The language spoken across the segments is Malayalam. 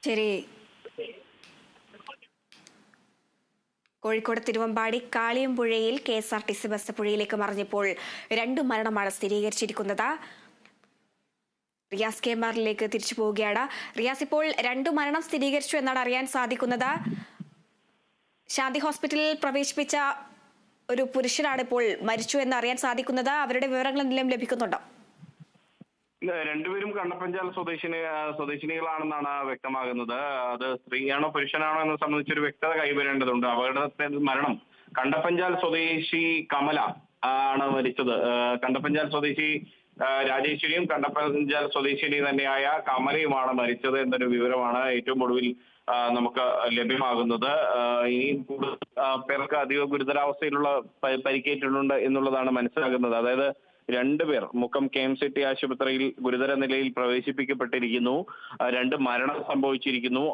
ശരി. കോഴിക്കോട് തിരുവമ്പാടി കാളിയമ്പുഴയിൽ KSRTC ബസ് പുഴയിലേക്ക് മറിഞ്ഞപ്പോൾ 2 മരണമാണ് സ്ഥിരീകരിച്ചിരിക്കുന്നത്. റിയാസ് KMRലേക്ക് തിരിച്ചു പോവുകയാണ്. റിയാസ്, ഇപ്പോൾ 2 മരണം സ്ഥിരീകരിച്ചു എന്നാണ് അറിയാൻ സാധിക്കുന്നത്. ശാന്തി ഹോസ്പിറ്റലിൽ പ്രവേശിപ്പിച്ച ഒരു പുരുഷനാണ് ഇപ്പോൾ മരിച്ചു എന്ന് അറിയാൻ സാധിക്കുന്നത്. അവരുടെ വിവരങ്ങൾ എന്തെങ്കിലും ലഭിക്കുന്നുണ്ടോ? രണ്ടുപേരും കണ്ണപ്പഞ്ചാൽ സ്വദേശിനികളാണെന്നാണ് വ്യക്തമാകുന്നത്. അത് സ്ത്രീയാണോ പുരുഷനാണോ എന്നത് സംബന്ധിച്ചൊരു വ്യക്തത കൈവരേണ്ടതുണ്ട്. അപകടത്തിൽ മരണം കണ്ടപ്പഞ്ചാൽ സ്വദേശി കമല ആണ് മരിച്ചത്. കണ്ടപ്പഞ്ചാൽ സ്വദേശി രാജേശ്വരിയും കണ്ടപ്പഞ്ചാൽ സ്വദേശിനി തന്നെയായ കമലയുമാണ് മരിച്ചത് എന്നൊരു വിവരമാണ് ഏറ്റവും ഒടുവിൽ നമുക്ക് ലഭ്യമാകുന്നത്. ഇനിയും കൂടുതൽ പേർക്ക് അതീവ ഗുരുതരാവസ്ഥയിലുള്ള പരിക്കേറ്റിട്ടുണ്ട് എന്നുള്ളതാണ് മനസ്സിലാകുന്നത്. അതായത് 2 പേർ മുക്കം KMCT ആശുപത്രിയിൽ ഗുരുതര നിലയിൽ പ്രവേശിപ്പിക്കപ്പെട്ടിരിക്കുന്നു. 2 മരണം സംഭവിച്ചിരിക്കുന്നു.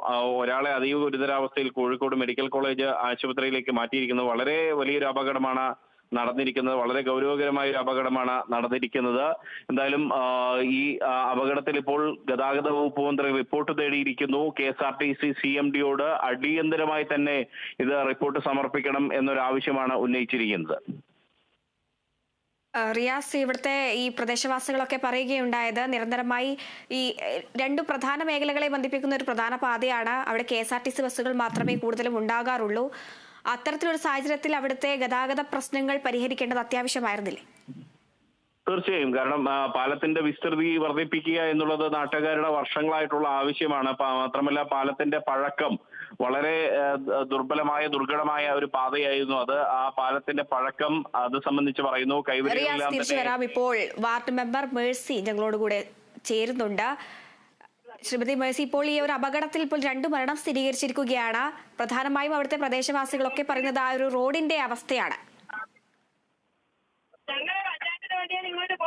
ഒരാളെ അതീവ ഗുരുതരാവസ്ഥയിൽ കോഴിക്കോട് മെഡിക്കൽ കോളേജ് ആശുപത്രിയിലേക്ക് മാറ്റിയിരിക്കുന്നു. വളരെ വലിയൊരു അപകടമാണ് നടന്നിരിക്കുന്നത്. വളരെ ഗൗരവകരമായ ഒരു അപകടമാണ് നടന്നിരിക്കുന്നത്. എന്തായാലും ഈ അപകടത്തിൽ ഇപ്പോൾ ഗതാഗത വകുപ്പ് മന്ത്രി റിപ്പോർട്ട് തേടിയിരിക്കുന്നു. KSRTC CMDയോട് അടിയന്തരമായി തന്നെ ഇത് റിപ്പോർട്ട് സമർപ്പിക്കണം എന്നൊരു ആവശ്യമാണ് ഉന്നയിച്ചിരിക്കുന്നത്. റിയാസ്, ഇവിടുത്തെ ഈ പ്രദേശവാസികളൊക്കെ പറയുകയുണ്ടായത് നിരന്തരമായി ഈ 2 പ്രധാന മേഖലകളെ ബന്ധിപ്പിക്കുന്ന ഒരു പ്രധാന പാതയാണ്. അവിടെ KSRTC ബസ്സുകൾ മാത്രമേ കൂടുതലും ഉണ്ടാകാറുള്ളൂ. അത്തരത്തിലൊരു സാഹചര്യത്തിൽ അവിടുത്തെ ഗതാഗത പ്രശ്നങ്ങൾ പരിഹരിക്കേണ്ടത് അത്യാവശ്യമായിരുന്നില്ലേ? തീർച്ചയായും. കാരണം പാലത്തിന്റെ വിസ്തൃതി വർദ്ധിപ്പിക്കുക എന്നുള്ളത് നാട്ടുകാരുടെ വർഷങ്ങളായിട്ടുള്ള ആവശ്യമാണ്. മാത്രമല്ല പാലത്തിന്റെ പഴക്കം വളരെ ദുർബലമായ ഒരു പാതയായിരുന്നു അത്. ആ പാലത്തിന്റെ പഴക്കം അത് സംബന്ധിച്ച് പറയുന്നു. തിരിച്ചു വരാം. ഇപ്പോൾ വാർഡ് മെമ്പർ മേഴ്സി ഞങ്ങളോട് കൂടെ ചേരുന്നുണ്ട്. ശ്രീമതി മേഴ്സി, ഇപ്പോൾ ഈ ഒരു അപകടത്തിൽ ഇപ്പോൾ 2 മരണം സ്ഥിരീകരിച്ചിരിക്കുകയാണ്. പ്രധാനമായും അവിടുത്തെ പ്രദേശവാസികളൊക്കെ പറയുന്നത് ആ ഒരു റോഡിന്റെ അവസ്ഥയാണ്.